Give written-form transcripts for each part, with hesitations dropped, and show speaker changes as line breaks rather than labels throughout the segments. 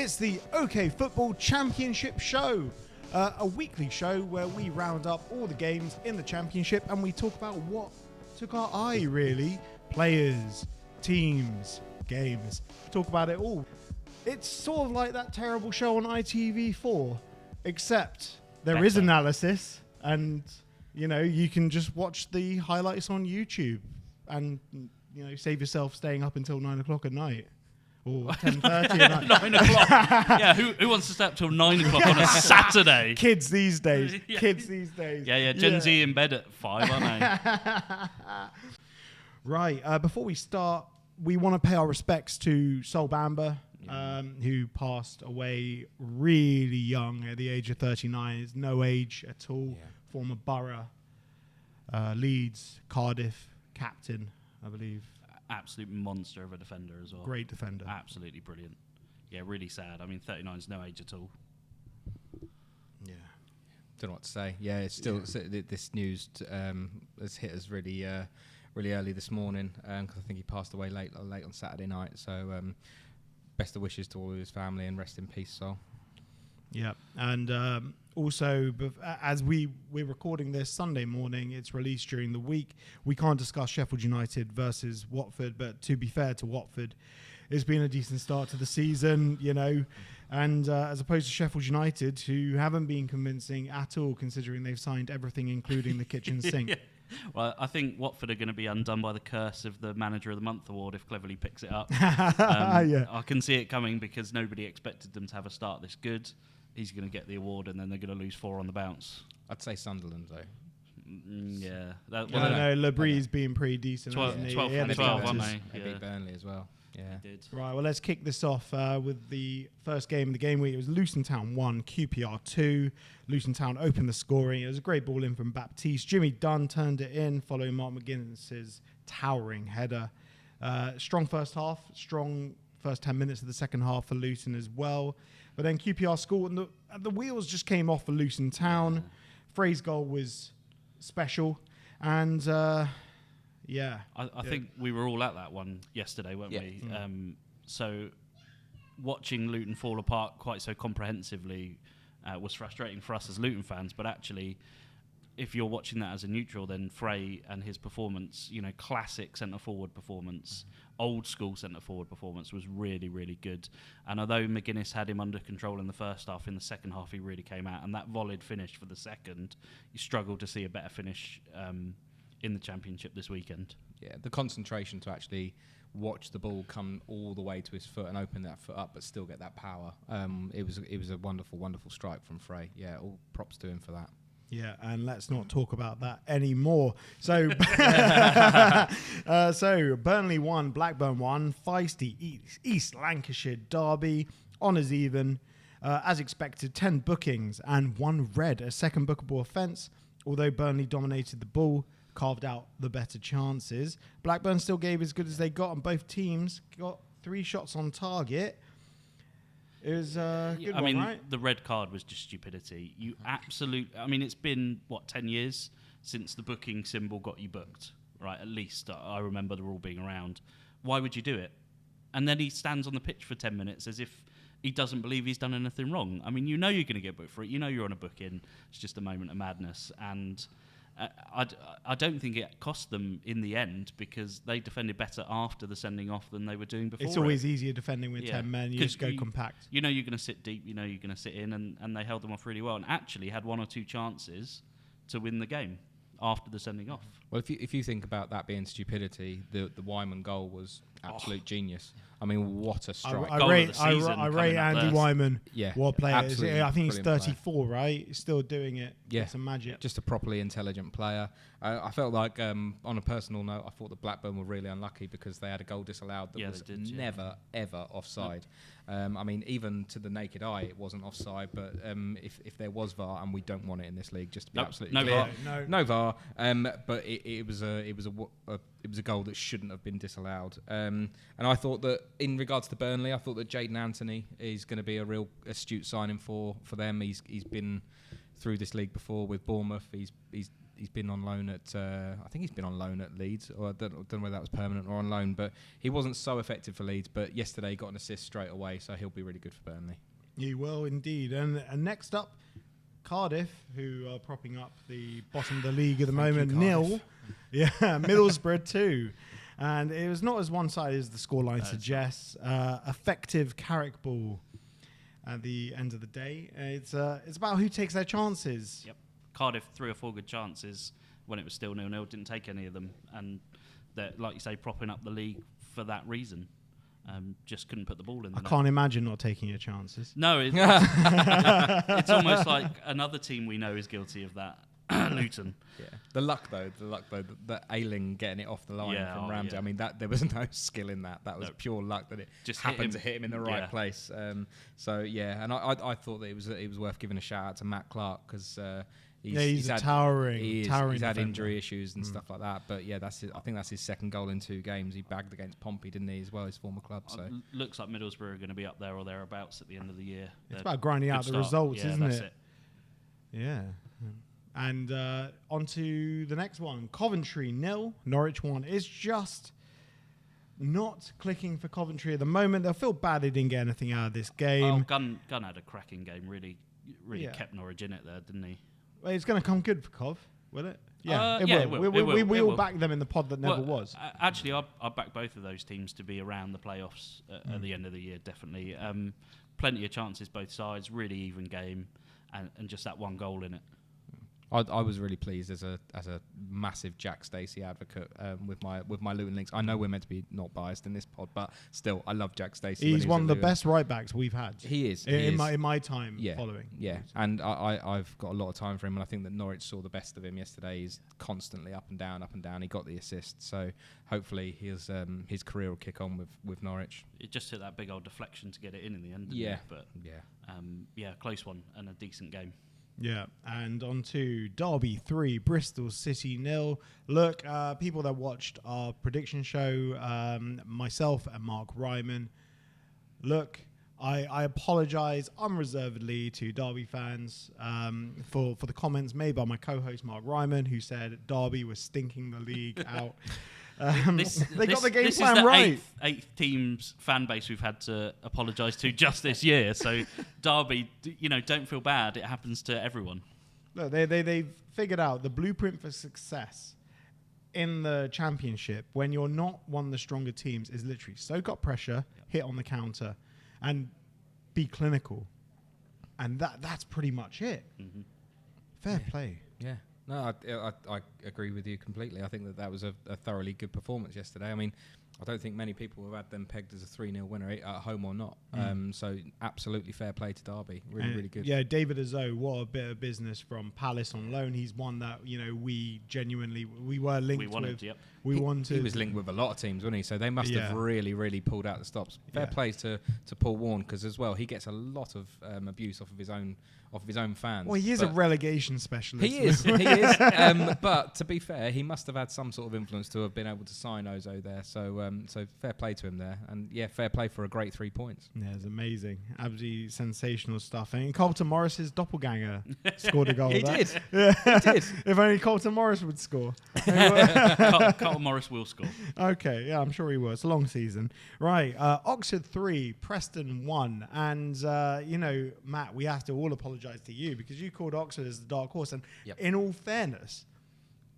It's the OK Football Championship show, a weekly show where we round up all the games in the Championship and we talk about what took our eye, really. Players, teams, games. Talk about it all. It's sort of like that terrible show on ITV4, except there is analysis and, you know, you can just watch the highlights on YouTube and, you know, save yourself staying up until 9 o'clock at night. Or 10:30 at night.
9 o'clock. Yeah, who wants to stay up till 9 o'clock on a Saturday?
Kids these days.
Yeah.
Kids these days.
Yeah, Gen Z in bed at 5, aren't they?
Right, before we start, we want to pay our respects to Sol Bamba, who passed away really young at the age of 39. It's no age at all. Yeah. Former Borough, Leeds, Cardiff, captain, I believe.
Absolute monster of a defender as well.
Great defender.
Absolutely brilliant. Yeah, really sad. I mean, 39 is no age at all.
Yeah. Don't know what to say. Yeah, it's still this news has hit us really early this morning because I think he passed away late on Saturday night. So best of wishes to all of his family and rest in peace, Sol.
Yeah, and also, as we're recording this Sunday morning, it's released during the week. We can't discuss Sheffield United versus Watford, but to be fair to Watford, it's been a decent start to the season, you know, and as opposed to Sheffield United, who haven't been convincing at all, considering they've signed everything, including the kitchen sink.
Yeah. Well, I think Watford are going to be undone by the curse of the Manager of the Month award if Cleverly picks it up.
Yeah.
I can see it coming because nobody expected them to have a start this good. He's going to get the award and then they're going to lose 4 on the bounce.
I'd say Sunderland, though.
Yeah.
No, Labree's been pretty decent.
12,
hasn't he?
12
Yeah,
from 12, aren't they?
They beat Burnley as well. Yeah.
They did.
Right, well, let's kick this off with the first game of the game week. It was Luton Town 1, QPR 2. Luton Town opened the scoring. It was a great ball in from Baptiste. Jimmy Dunn turned it in, following Mark McGuinness's towering header. Strong first half, strong first 10 minutes of the second half for Luton as well. But then QPR scored, and the wheels just came off for Luton Town. Frey's goal was special, and yeah.
I think we were all at that one yesterday, weren't we? So watching Luton fall apart quite so comprehensively was frustrating for us as Luton fans, but actually, if you're watching that as a neutral, then Frey and his performance, you know, classic centre-forward performance, old-school centre-forward performance was really, really good. And although McGuinness had him under control in the first half, in the second half he really came out. And that volleyed finish for the second, you struggle to see a better finish in the Championship this weekend.
Yeah, the concentration to actually watch the ball come all the way to his foot and open that foot up but still get that power. It was a wonderful, wonderful strike from Frey. Yeah, all props to him for that.
Yeah, and let's not talk about that anymore. So, so Burnley 1, Blackburn 1, feisty East Lancashire derby, honours even. As expected, 10 bookings and 1 red, a second bookable offence. Although Burnley dominated the ball, carved out the better chances. Blackburn still gave as good as they got, and both teams got 3 shots on target. It was a good one, right?
The red card was just stupidity. It's been, 10 years since the booking symbol got you booked, right? At least I remember the rule being around. Why would you do it? And then he stands on the pitch for 10 minutes as if he doesn't believe he's done anything wrong. I mean, you know you're going to get booked for it. You know you're on a booking. It's just a moment of madness. And I don't think it cost them in the end because they defended better after the sending off than they were doing before.
It's always easier defending with 10 men. You just go compact.
You know you're going to sit deep. You know you're going to sit in, and they held them off really well and actually had 1 or 2 chances to win the game after the sending off.
Well, if you think about that being stupidity, the Wyman goal was absolute genius. I mean, what a strike!
I rate Andy Wyman.
Yeah,
what player? I think he's 34,
player.
Right? He's still doing it.
Yeah,
it's a magic.
Just a properly intelligent player. I felt like, on a personal note, I thought that Blackburn were really unlucky because they had a goal disallowed that was never ever offside. I mean, even to the naked eye, it wasn't offside. But if there was VAR, and we don't want it in this league, just to be absolutely clear, no VAR. But it was a goal that shouldn't have been disallowed. And I thought that in regards to Burnley, I thought that Jayden Anthony is going to be a real astute signing for them. He's been through this league before with Bournemouth. He's he's been on loan at I think he's been on loan at Leeds, or I don't know whether that was permanent or on loan, but he wasn't so effective for Leeds. But yesterday he got an assist straight away, so he'll be really good for Burnley.
He will indeed. And next up, Cardiff, who are propping up the bottom of the league at the moment, 0. Yeah, Middlesbrough 2. And it was not as one-sided as the scoreline suggests. Effective Carrick ball at the end of the day. It's about who takes their chances.
Yep. Cardiff 3 or 4 good chances when it was still 0-0, didn't take any of them, and they're, like you say, propping up the league for that reason. Just couldn't put the ball in.
I can't imagine not taking your chances.
No, it's almost like another team we know is guilty of that. Luton.
Yeah. The luck though, the Ayling getting it off the line from Ramsey. I mean, that there was no skill in that. That was pure luck that it just happened to hit him in the right place. So yeah, and I thought that it was worth giving a shout out to Matt Clark because. He's
had towering. He's
had injury issues and stuff like that. But yeah, I think that's his second goal in 2 games. He bagged against Pompey, didn't he, as well, his former club. So
looks like Middlesbrough are going to be up there or thereabouts at the end of the year.
It's about grinding out the results, isn't
that's
it? Yeah. And on to the next one. Coventry 0, Norwich 1. It's just not clicking for Coventry at the moment. They'll feel bad they didn't get anything out of this game.
Gunn had a cracking game. Really kept Norwich in it there, didn't he?
Well, it's going to come good for Cov, will it? Yeah,
it will.
We all back them in the pod that never was.
Actually, I'll back both of those teams to be around the playoffs at the end of the year, definitely. Plenty of chances both sides, really even game, and just that one goal in it.
I was really pleased as a massive Jack Stacey advocate with my Luton links. I know we're meant to be not biased in this pod, but still, I love Jack Stacey.
He's one of the best right backs we've had.
He is
in my time following.
Yeah, and I've got a lot of time for him, and I think that Norwich saw the best of him yesterday. He's constantly up and down. He got the assist, so hopefully his career will kick on with Norwich.
It just took that big old deflection to get it in the end. Close one and a decent game.
Yeah, and on to Derby 3, Bristol City 0. Look, people that watched our prediction show, myself and Mark Ryman, look, I apologise unreservedly to Derby fans for the comments made by my co-host Mark Ryman, who said Derby was stinking the league out. They got the game plan right.
This is the eighth team's fan base we've had to apologise to just this year. So Derby, don't feel bad. It happens to everyone.
Look, they've figured out the blueprint for success in the Championship when you're not one of the stronger teams is literally soak up pressure, hit on the counter, and be clinical. And that's pretty much it. Mm-hmm. Fair play.
Yeah. No, I agree with you completely. I think that was a thoroughly good performance yesterday. I mean, I don't think many people have had them pegged as a 3-0 winner at home or not. So absolutely fair play to Derby. Really good.
Yeah, David Azo, what a bit of business from Palace on loan. He's one that, we genuinely, we were linked with. Yep.
He was linked with a lot of teams, wasn't he? So they must have really pulled out the stops. Fair play to Paul Warne, because as well, he gets a lot of abuse off of his own fans.
Well, he is a relegation specialist.
He is. But to be fair, he must have had some sort of influence to have been able to sign Ozo there. So fair play to him there. And yeah, fair play for a great 3 points.
Yeah, it's amazing. Absolutely sensational stuff. And Colton Morris's doppelganger scored a goal.
He did.
Yeah.
He did.
If only Colton Morris would score.
Colton Morris will score.
Okay, yeah, I'm sure he will. It's a long season. Right, Oxford 3, Preston 1. And, Matt, we have to all apologise to you because you called Oxford as the dark horse. And in all fairness,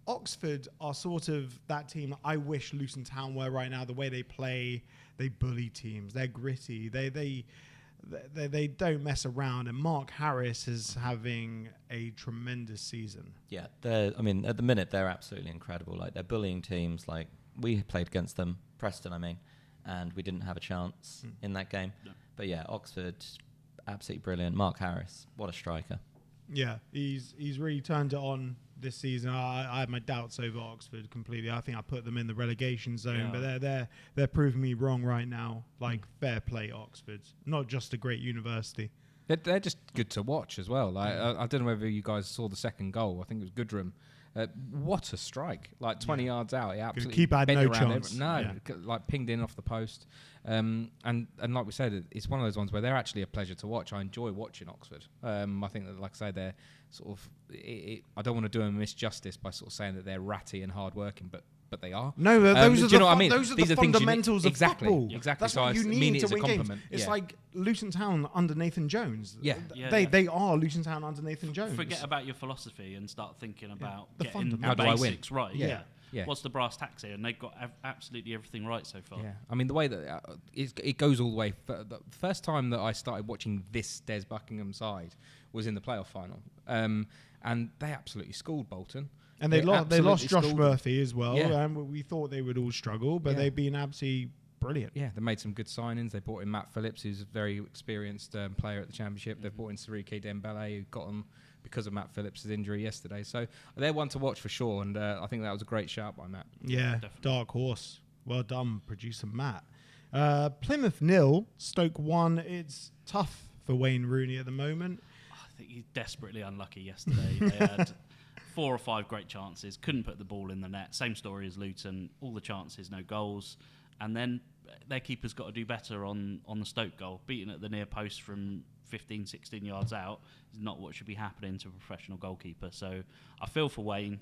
Oxford are sort of that team I wish Luton Town were right now. The way they play, they bully teams. They're gritty. They don't mess around. And Mark Harris is having a tremendous season.
Yeah, at the minute they're absolutely incredible. Like they're bullying teams. Like we played against them, Preston, and we didn't have a chance in that game. No. But yeah, Oxford, absolutely brilliant. Mark Harris, what a striker.
Yeah, he's really turned it on this season. I had my doubts over Oxford completely. I think I put them in the relegation zone, but they're proving me wrong right now. Like fair play, Oxford. Not just a great university.
They're just good to watch as well. Like I don't know whether you guys saw the second goal. I think it was Goodrum. What a strike! Like 20 yards out, he absolutely
keeper had no chance.
like pinged in off the post. And like we said, it's one of those ones where they're actually a pleasure to watch. I enjoy watching Oxford. I think that, like I say, they're sort of. I don't want to do them misjustice by sort of saying that they're ratty and hardworking, but they are.
No, those are
do you know what I mean?
Those are
These
the
are things
fundamentals of
exactly,
football.
Exactly.
That's
so
what you
mean
need
it
to
as a
win games.
compliment.
It's
Yeah.
like Luton Town under Nathan Jones.
Yeah.
They are Luton Town under Nathan Jones.
Forget about your philosophy and start thinking about
The
getting
fundamentals.
the
How do I win?
basics right.
Yeah. Yeah.
What's the brass tacks here? And they've got absolutely everything right so far.
Yeah, I mean the way that it goes all the way. The first time that I started watching this Des Buckingham side was in the playoff final, and they absolutely schooled Bolton.
And they lost Josh
schooled
Murphy as well.
Yeah.
We thought they would all struggle, but they've been absolutely brilliant.
Yeah, they made some good signings. They brought in Matt Phillips, who's a very experienced player at the Championship. They've brought in Siriki Dembele, who got on because of Matt Phillips' injury yesterday. So they're one to watch for sure, and I think that was a great shout by Matt.
Yeah,
definitely.
dark horse. Well done, producer Matt. Plymouth 0, Stoke 1. It's tough for Wayne Rooney at the moment.
I think he's desperately unlucky yesterday. They had 4 or 5 great chances, couldn't put the ball in the net. Same story as Luton, all the chances, no goals. And then their keeper's got to do better on the Stoke goal. Beaten at the near post from 15, 16 yards out is not what should be happening to a professional goalkeeper. So I feel for Wayne.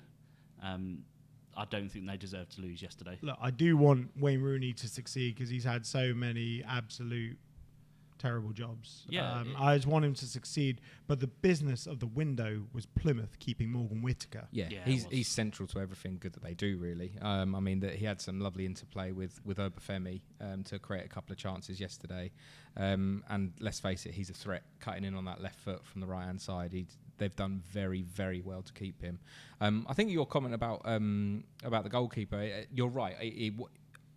I don't think they deserve to lose yesterday.
Look, I do want Wayne Rooney to succeed because he's had so many absolute terrible jobs.
Yeah,
I just want him to succeed, but the business of the window was Plymouth keeping Morgan Whittaker.
Yeah, he's central to everything good that they do, really. I mean, he had some lovely interplay with Obafemi to create a couple of chances yesterday. And let's face it, he's a threat cutting in on that left foot from the right-hand side. They've done very, very well to keep him. I think your comment about the goalkeeper, you're right.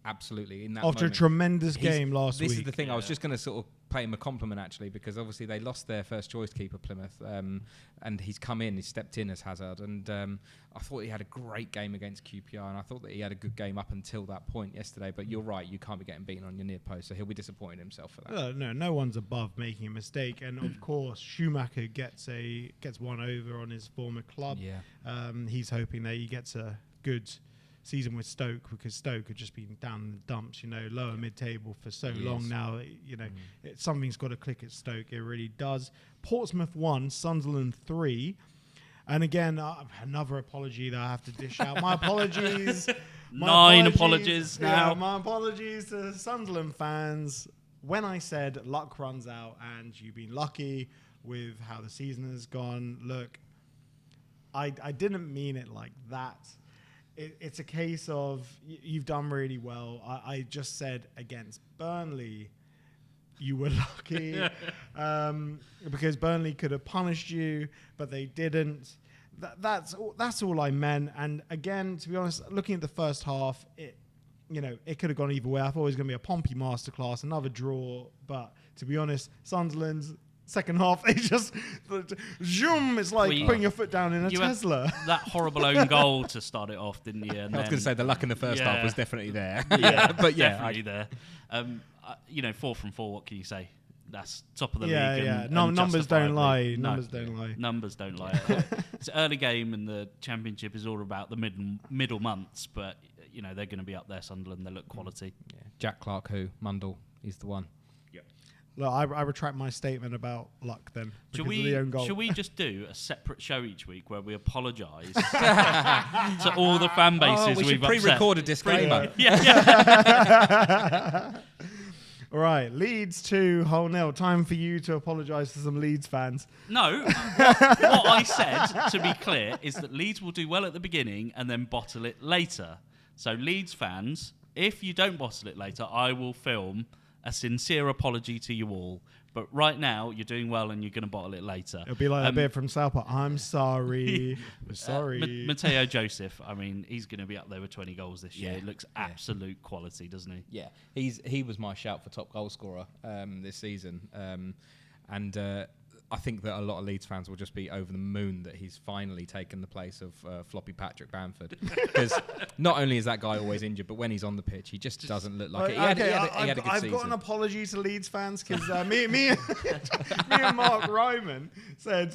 Absolutely. In that
After
moment,
a tremendous game last week.
This is the thing. I was just going to sort of pay him a compliment, actually, because obviously they lost their first choice keeper, Plymouth, and he's come in, he's stepped in as Hazard, and I thought he had a great game against QPR, and I thought that he had a good game up until that point yesterday, but you're right, you can't be getting beaten on your near post, so he'll be disappointed in himself for that.
No one's above making a mistake, and of course Schumacher gets one over on his former club.
Yeah.
He's hoping that he gets a good season with Stoke, because Stoke have just been down in the dumps, lower mid-table for so long now. Something's got to click at Stoke. It really does. Portsmouth 1, Sunderland 3. And again, another apology that I have to dish out. My apologies.
Nine apologies now.
Yeah, my apologies to Sunderland fans. When I said luck runs out and you've been lucky with how the season has gone, look, I didn't mean it like that. It's a case of you've done really well. I just said against Burnley, you were lucky because Burnley could have punished you, but they didn't. That's all I meant. And again, to be honest, looking at the first half, it could have gone either way. I thought it was going to be a Pompey masterclass, another draw. But to be honest, Sunderland's second half, they just zoom. It's like putting your foot down in a Tesla.
That horrible own goal to start it off, didn't you? And
I was going to say the luck in the first half was definitely there.
Yeah,
but yeah,
definitely there. 4 from 4. What can you say? That's top of the league.
Yeah.
And
numbers don't lie.
No,
Numbers don't lie.
Numbers don't lie. It's an early game, and the Championship is all about the middle months. But they're going to be up there. Sunderland, they look quality.
Yeah. Jack Clark, Mundell, he's the one.
Look, I retract my statement about luck then. Should we
just do a separate show each week where we apologise to all the fan bases we've upset?
Pre-record a disclaimer.
Yeah. All right, Leeds 2, Hull 0. Time for you to apologise to some Leeds fans.
No, what I said, to be clear, is that Leeds will do well at the beginning and then bottle it later. So Leeds fans, if you don't bottle it later, I will film a sincere apology to you all. But right now, you're doing well and you're going to bottle it later.
It'll be like a bit from South Park. I'm sorry. We're sorry.
Matteo Joseph, he's going to be up there with 20 goals this year. He looks absolute quality, doesn't he?
Yeah. He was my shout for top goal scorer this season. I think that a lot of Leeds fans will just be over the moon that he's finally taken the place of floppy Patrick Bamford. Because not only is that guy always injured, but when he's on the pitch, he just doesn't look like it. He had a good season.
I've got an apology to Leeds fans because me and Mark Ryman said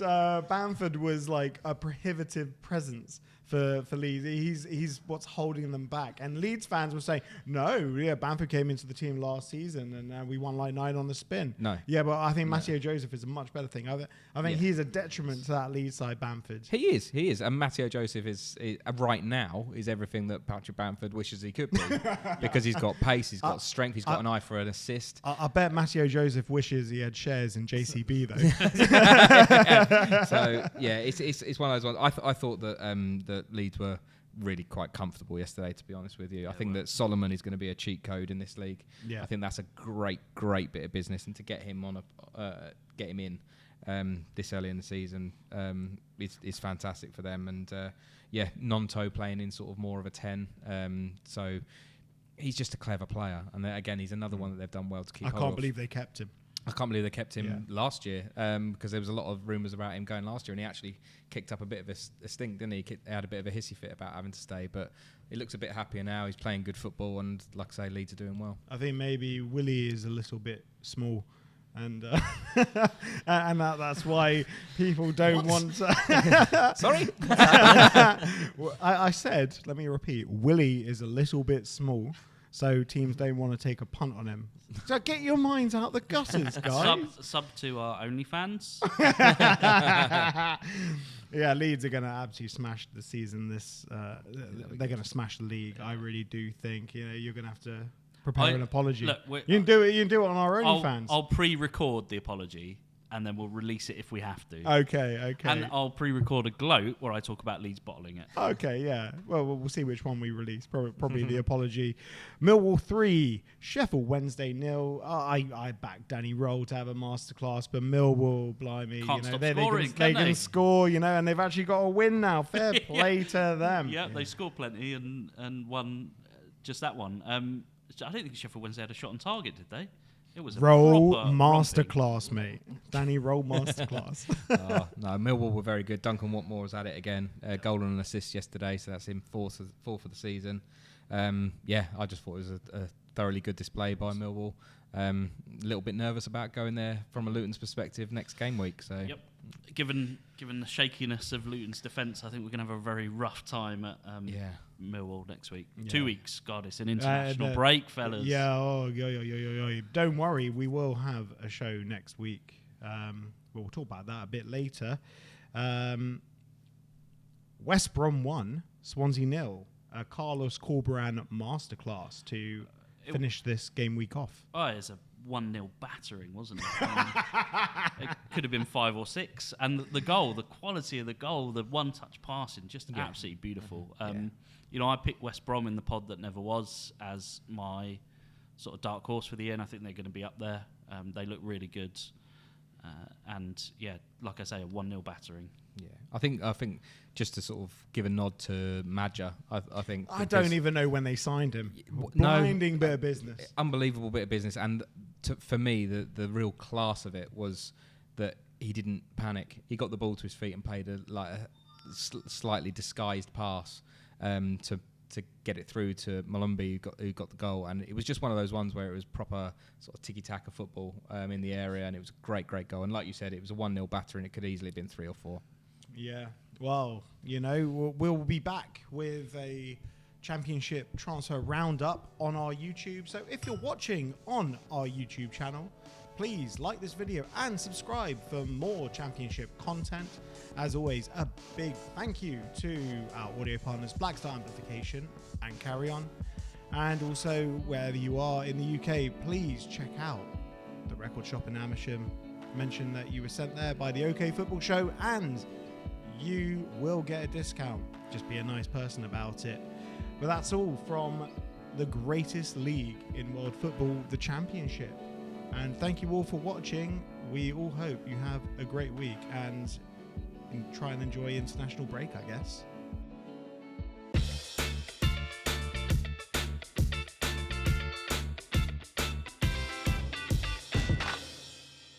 Bamford was like a prohibitive presence for Leeds. He's what's holding them back. And Leeds fans were saying, no, yeah, Bamford came into the team last season and we won like 9 on the spin.
No.
Yeah, but I think Matteo Joseph is a much better thing. I think he's a detriment to that Leeds side, Bamford.
He is. And Matteo Joseph is right now is everything that Patrick Bamford wishes he could be. Because he's got pace, he's got strength, he's got an eye for an assist.
I bet Matteo Joseph wishes he had shares in JCB though.
So yeah, it's one of those ones. I thought that that Leeds were really quite comfortable yesterday, to be honest with you. I think that Solomon is going to be a cheat code in this league. Yeah. I think that's a great bit of business, and to get him get him in this early in the season is fantastic for them. And Nonto playing in sort of more of a 10. So he's just a clever player, and again, he's another one that they've done well to keep.
I can't believe they kept him.
I can't believe they kept him last year because there was a lot of rumours about him going last year, and he actually kicked up a bit of a stink, didn't he? He had a bit of a hissy fit about having to stay, but he looks a bit happier now. He's playing good football, and like I say, Leeds are doing well.
I think maybe Willie is a little bit small, and and that's why people don't want to.
Sorry?
I said, let me repeat, Willie is a little bit small. So teams don't want to take a punt on him. So get your minds out the gutters, guys.
Sub to our OnlyFans.
Yeah, Leeds are going to absolutely smash the season. They're going to smash the league. I really do think. You're going to have to prepare an apology. Look, you can do it. You can do it on our OnlyFans.
I'll pre-record the apology, and then we'll release it if we have to.
Okay.
And I'll pre-record a gloat where I talk about Leeds bottling it.
Okay, yeah. Well, we'll see which one we release. Probably the apology. Millwall 3, Sheffield Wednesday 0. I backed Danny Roll to have a masterclass, but Millwall, blimey, they can score, and they've actually got a win now. Fair play to them.
Yeah, they scored plenty and won just that one. I don't think Sheffield Wednesday had a shot on target, did they? It was a
Roll masterclass, mate. Danny Roll masterclass.
No, Millwall were very good. Duncan Watmore was at it again. Goal and an assist yesterday, so that's him fourth for the season. I just thought it was a thoroughly good display by Millwall. A little bit nervous about going there from a Luton's perspective next game week. So,
yep. Given the shakiness of Luton's defence, I think we're going to have a very rough time at Millwall next week. Yeah. 2 weeks, God, it's an international break, fellas.
Yeah, don't worry, we will have a show next week. We'll talk about that a bit later. West Brom 1, Swansea 0. Carlos Corberán masterclass to finish this game week off.
Oh, it's a 1-0 battering, wasn't it? It could have been 5 or 6. And the goal, the quality of the goal, the one-touch passing, just absolutely beautiful. I picked West Brom in the pod that never was as my sort of dark horse for the year, and I think they're going to be up there. They look really good. Like I say, a 1-0 battering. Yeah,
I think just to sort of give a nod to Madja, I think
I don't even know when they signed him. Blinding bit of business,
unbelievable bit of business, and for me, the real class of it was that he didn't panic. He got the ball to his feet and played a slightly disguised pass to get it through to Malumbi, who got the goal, and it was just one of those ones where it was proper sort of tiki-taka football in the area, and it was a great goal. And like you said, it was a 1-0 batter, and it could easily have been 3 or 4.
Yeah, well, we'll be back with a Championship transfer roundup on our YouTube. So if you're watching on our YouTube channel, please like this video and subscribe for more Championship content. As always, a big thank you to our audio partners, Black Star Amplification and Carry On. And also, wherever you are in the UK, please check out the record shop in Amersham. Mention that you were sent there by the OK Football Show and you will get a discount. Just be a nice person about it. But that's all from the greatest league in world football, the Championship. And thank you all for watching. We all hope you have a great week and try and enjoy international break, I guess.